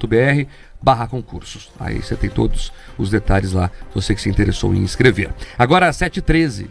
.com.br/concursos. Aí você tem todos os detalhes lá, você que se interessou em inscrever. Agora às 7h13.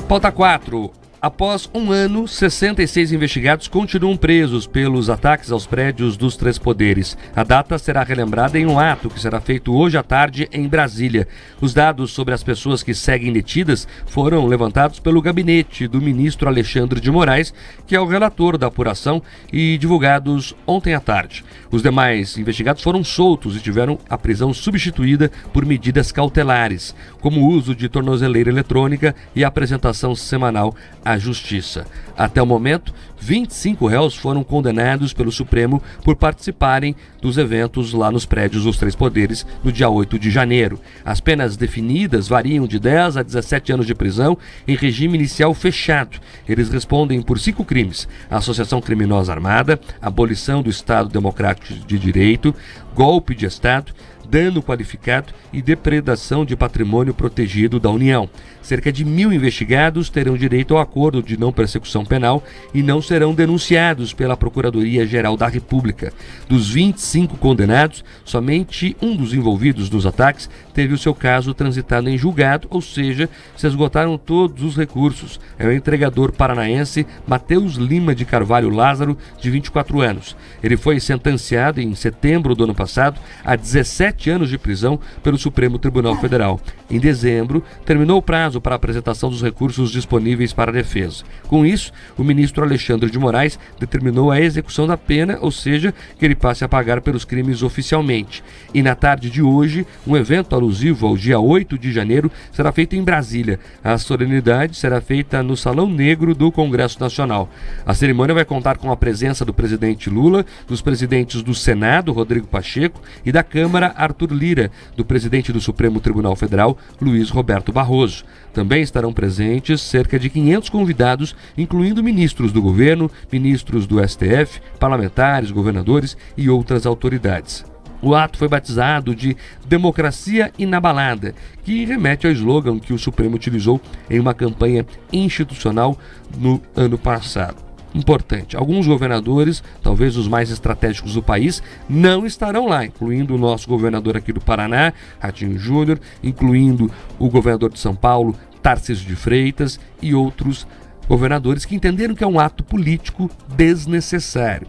Pauta 4. Após um ano, 66 investigados continuam presos pelos ataques aos prédios dos três poderes. A data será relembrada em um ato que será feito hoje à tarde em Brasília. Os dados sobre as pessoas que seguem detidas foram levantados pelo gabinete do ministro Alexandre de Moraes, que é o relator da apuração, e divulgados ontem à tarde. Os demais investigados foram soltos e tiveram a prisão substituída por medidas cautelares, como o uso de tornozeleira eletrônica e a apresentação semanal à Justiça. Até o momento, 25 réus foram condenados pelo Supremo por participarem dos eventos lá nos prédios dos três poderes no dia 8 de janeiro. As penas definidas variam de 10 a 17 anos de prisão em regime inicial fechado. Eles respondem por 5 crimes: associação criminosa armada, abolição do Estado Democrático de Direito, golpe de Estado, dano qualificado e depredação de patrimônio protegido da União. Cerca de 1.000 investigados terão direito ao acordo de não persecução penal e não serão denunciados pela Procuradoria-Geral da República. Dos 25 condenados, somente um dos envolvidos nos ataques teve o seu caso transitado em julgado, ou seja, se esgotaram todos os recursos. É o entregador paranaense Matheus Lima de Carvalho Lázaro, de 24 anos. Ele foi sentenciado em setembro do ano passado a 17 anos de prisão pelo Supremo Tribunal Federal. Em dezembro, terminou o prazo para a apresentação dos recursos disponíveis para a defesa. Com isso, o ministro Alexandre de Moraes determinou a execução da pena, ou seja, que ele passe a pagar pelos crimes oficialmente. E na tarde de hoje, um evento alusivo ao dia 8 de janeiro será feito em Brasília. A solenidade será feita no Salão Negro do Congresso Nacional. A cerimônia vai contar com a presença do presidente Lula, dos presidentes do Senado, Rodrigo Pacheco, e da Câmara, Arthur Lira, do presidente do Supremo Tribunal Federal, Luiz Roberto Barroso. Também estarão presentes cerca de 500 convidados, incluindo ministros do governo, ministros do STF, parlamentares, governadores e outras autoridades. O ato foi batizado de Democracia Inabalada, que remete ao slogan que o Supremo utilizou em uma campanha institucional no ano passado. Importante, alguns governadores, talvez os mais estratégicos do país, não estarão lá, incluindo o nosso governador aqui do Paraná, Ratinho Júnior, incluindo o governador de São Paulo, Tarcísio de Freitas, e outros governadores que entenderam que é um ato político desnecessário.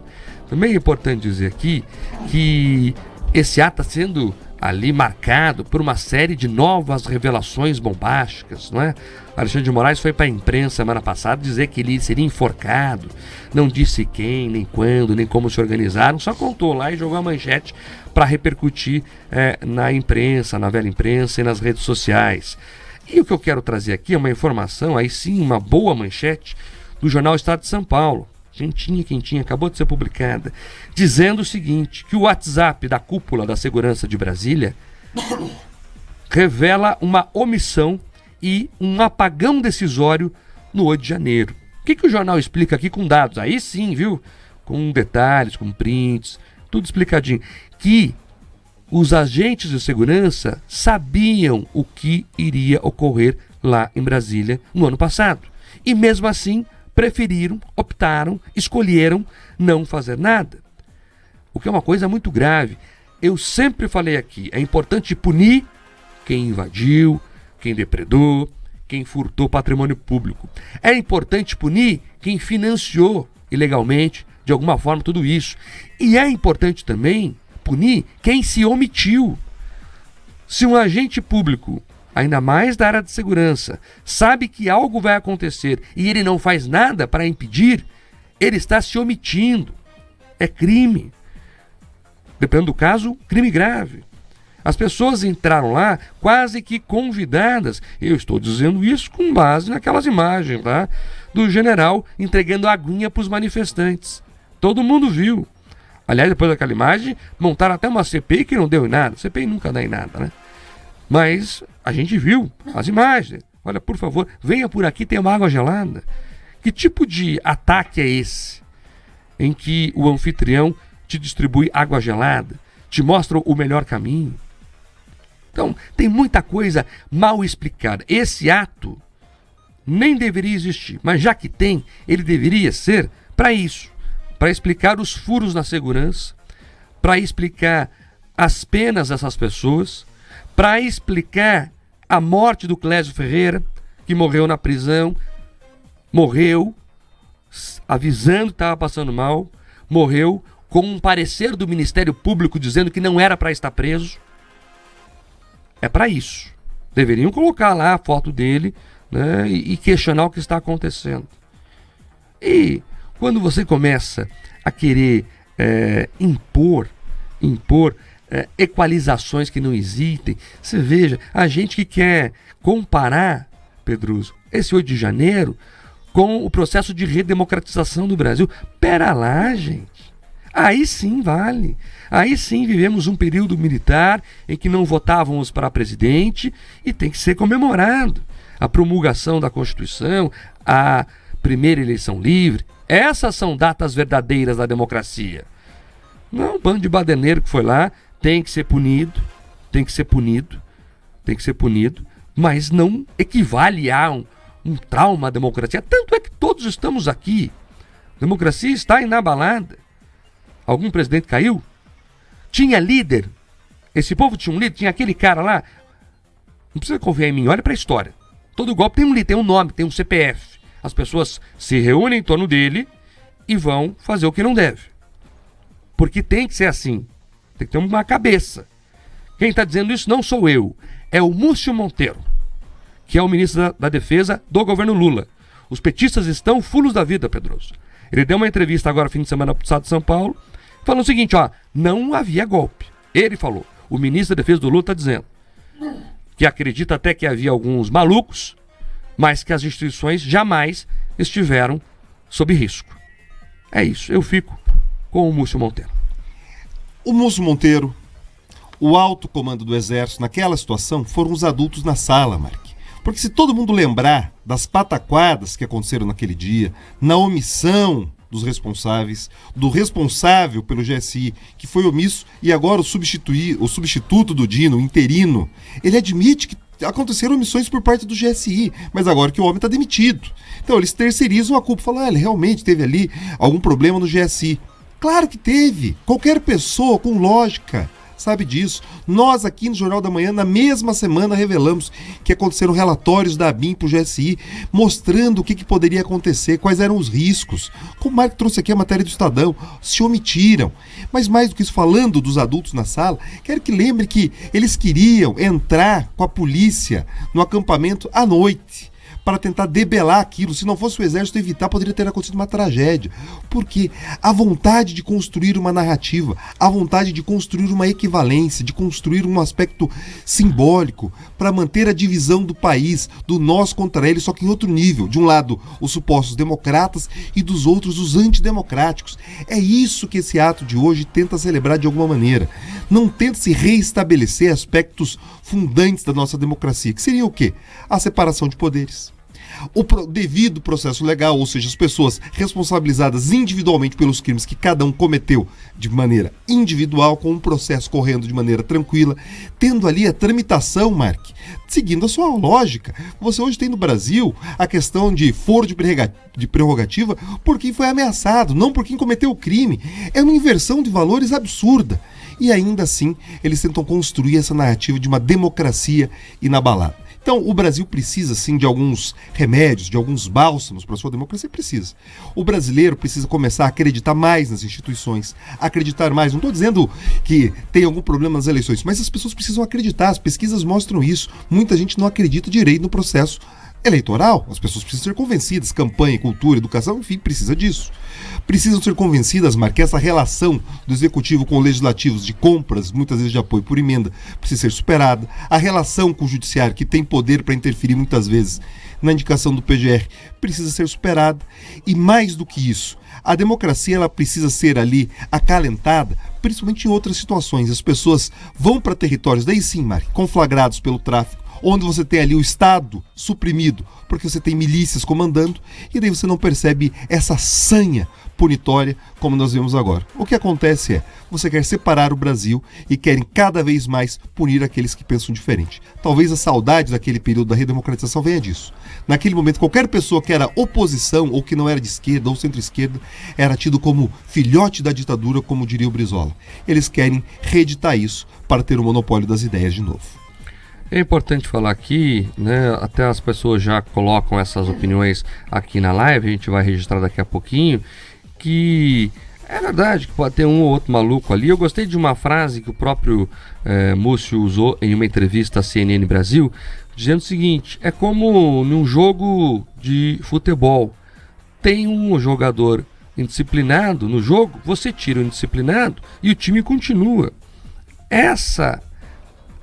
Também é importante dizer aqui que esse ato está sendo ali marcado por uma série de novas revelações bombásticas, não é? Alexandre de Moraes foi para a imprensa semana passada dizer que ele seria enforcado, não disse quem, nem quando, nem como se organizaram, só contou lá e jogou a manchete para repercutir na imprensa, na velha imprensa e nas redes sociais. E o que eu quero trazer aqui é uma informação, aí sim, uma boa manchete do jornal Estado de São Paulo, quentinha, acabou de ser publicada, dizendo o seguinte, que o WhatsApp da cúpula da segurança de Brasília revela uma omissão e um apagão decisório no 8 de janeiro. O que o jornal explica aqui com dados? Aí sim, viu? Com detalhes, com prints, tudo explicadinho. Que os agentes de segurança sabiam o que iria ocorrer lá em Brasília no ano passado. E mesmo assim, preferiram, optaram, escolheram não fazer nada. O que é uma coisa muito grave. Eu sempre falei aqui, é importante punir quem invadiu, quem depredou, quem furtou patrimônio público. É importante punir quem financiou ilegalmente, de alguma forma, tudo isso. E é importante também punir quem se omitiu. Se um agente público, ainda mais da área de segurança, sabe que algo vai acontecer e ele não faz nada para impedir, ele está se omitindo. É crime. Dependendo do caso, crime grave. As pessoas entraram lá quase que convidadas. Eu estou dizendo isso com base naquelas imagens lá do general entregando aguinha para os manifestantes. Todo mundo viu. Aliás, depois daquela imagem, montaram até uma CPI que não deu em nada. CPI nunca dá em nada, né? Mas a gente viu as imagens. Olha, por favor, venha por aqui, tem uma água gelada. Que tipo de ataque é esse? Em que o anfitrião te distribui água gelada, te mostra o melhor caminho. Então, tem muita coisa mal explicada. Esse ato nem deveria existir, mas já que tem, ele deveria ser para isso, para explicar os furos na segurança, para explicar as penas dessas pessoas, para explicar a morte do Clésio Ferreira, que morreu na prisão, morreu avisando que estava passando mal, morreu com um parecer do Ministério Público dizendo que não era para estar preso. É para isso. Deveriam colocar lá a foto dele, né, e questionar o que está acontecendo. E quando você começa a querer impor equalizações que não existem, você veja, a gente que quer comparar, Pedroso, esse 8 de janeiro com o processo de redemocratização do Brasil. Pera lá, gente. Aí sim vale. Aí sim vivemos um período militar em que não votávamos para presidente e tem que ser comemorado. A promulgação da Constituição, a primeira eleição livre, essas são datas verdadeiras da democracia. Não, um bando de baderneiro que foi lá tem que ser punido, mas não equivale a um trauma à democracia. Tanto é que todos estamos aqui. A democracia está inabalada. Algum presidente caiu? Tinha líder. Esse povo tinha um líder, tinha aquele cara lá. Não precisa confiar em mim, olha para a história. Todo golpe tem um líder, tem um nome, tem um CPF. As pessoas se reúnem em torno dele e vão fazer o que não deve. Porque tem que ser assim. Tem que ter uma cabeça. Quem está dizendo isso não sou eu. É o Múcio Monteiro, que é o ministro da Defesa do governo Lula. Os petistas estão fulos da vida, Pedroso. Ele deu uma entrevista agora, fim de semana, para o estado de São Paulo, falando o seguinte, não havia golpe. Ele falou, o ministro da Defesa do Lula está dizendo que acredita até que havia alguns malucos, mas que as instituições jamais estiveram sob risco. É isso, eu fico com o Múcio Monteiro. O Múcio Monteiro, o alto comando do Exército, naquela situação, foram os adultos na sala, Mark. Porque se todo mundo lembrar das pataquadas que aconteceram naquele dia, na omissão dos responsáveis, do responsável pelo GSI, que foi omisso, e agora o substituto do Dino, o interino, ele admite que aconteceram omissões por parte do GSI, mas agora que o homem está demitido. Então eles terceirizam a culpa, falam, ele realmente teve ali algum problema no GSI. Claro que teve, qualquer pessoa com lógica sabe disso. Nós aqui no Jornal da Manhã, na mesma semana, revelamos que aconteceram relatórios da ABIN para o GSI, mostrando o que poderia acontecer, quais eram os riscos. Como o Marco trouxe aqui a matéria do Estadão, se omitiram. Mas mais do que isso, falando dos adultos na sala, quero que lembre que eles queriam entrar com a polícia no acampamento à noite, para tentar debelar aquilo. Se não fosse o exército evitar, poderia ter acontecido uma tragédia. Porque a vontade de construir uma narrativa, a vontade de construir uma equivalência, de construir um aspecto simbólico para manter a divisão do país, do nós contra ele, só que em outro nível. De um lado, os supostos democratas e dos outros, os antidemocráticos. É isso que esse ato de hoje tenta celebrar de alguma maneira. Não tenta se reestabelecer aspectos fundantes da nossa democracia, que seria o quê? A separação de poderes. O devido processo legal, ou seja, as pessoas responsabilizadas individualmente pelos crimes que cada um cometeu de maneira individual, com um processo correndo de maneira tranquila, tendo ali a tramitação, Mark, seguindo a sua lógica. Você hoje tem no Brasil a questão de foro de prerrogativa por quem foi ameaçado, não por quem cometeu o crime. É uma inversão de valores absurda. E ainda assim, eles tentam construir essa narrativa de uma democracia inabalada. Então, o Brasil precisa, sim, de alguns remédios, de alguns bálsamos para a sua democracia, precisa. O brasileiro precisa começar a acreditar mais nas instituições, acreditar mais. Não estou dizendo que tem algum problema nas eleições, mas as pessoas precisam acreditar, as pesquisas mostram isso. Muita gente não acredita direito no processo eleitoral. As pessoas precisam ser convencidas, campanha, cultura, educação, enfim, precisa disso. Precisam ser convencidas, Mark, que essa relação do executivo com o legislativo de compras, muitas vezes de apoio por emenda, precisa ser superada. A relação com o judiciário, que tem poder para interferir muitas vezes na indicação do PGR, precisa ser superada. E mais do que isso, a democracia ela precisa ser ali acalentada, principalmente em outras situações. As pessoas vão para territórios, daí sim, Mark, conflagrados pelo tráfico, onde você tem ali o Estado suprimido, porque você tem milícias comandando, e daí você não percebe essa sanha punitória, como nós vemos agora. O que acontece é, você quer separar o Brasil e querem cada vez mais punir aqueles que pensam diferente. Talvez a saudade daquele período da redemocratização venha disso. Naquele momento, qualquer pessoa que era oposição ou que não era de esquerda ou centro-esquerda era tido como filhote da ditadura, como diria o Brizola. Eles querem reeditar isso para ter o monopólio das ideias de novo. É importante falar aqui, né, até as pessoas já colocam essas opiniões aqui na live, a gente vai registrar daqui a pouquinho, que é verdade que pode ter um ou outro maluco ali. Eu gostei de uma frase que o próprio Múcio usou em uma entrevista à CNN Brasil, dizendo o seguinte: é como num jogo de futebol, tem um jogador indisciplinado no jogo, você tira o indisciplinado e o time continua. Essa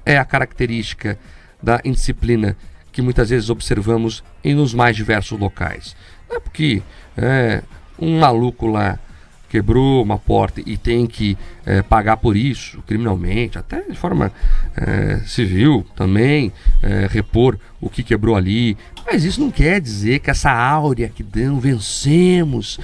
é a característica da indisciplina que muitas vezes observamos nos mais diversos locais. Não é porque um maluco lá quebrou uma porta e tem que pagar por isso, criminalmente, até de forma civil também, repor o que quebrou ali. Mas isso não quer dizer que essa áurea que dão, vencemos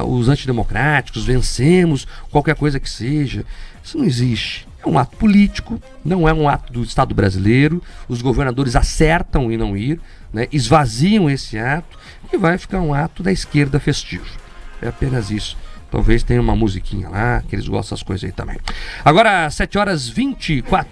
os antidemocráticos, vencemos qualquer coisa que seja. Isso não existe. É um ato político, não é um ato do Estado brasileiro. Os governadores acertam em não ir, né, esvaziam esse ato e vai ficar um ato da esquerda festivo. É apenas isso. Talvez tenha uma musiquinha lá, que eles gostam dessas coisas aí também. Agora, 7h24.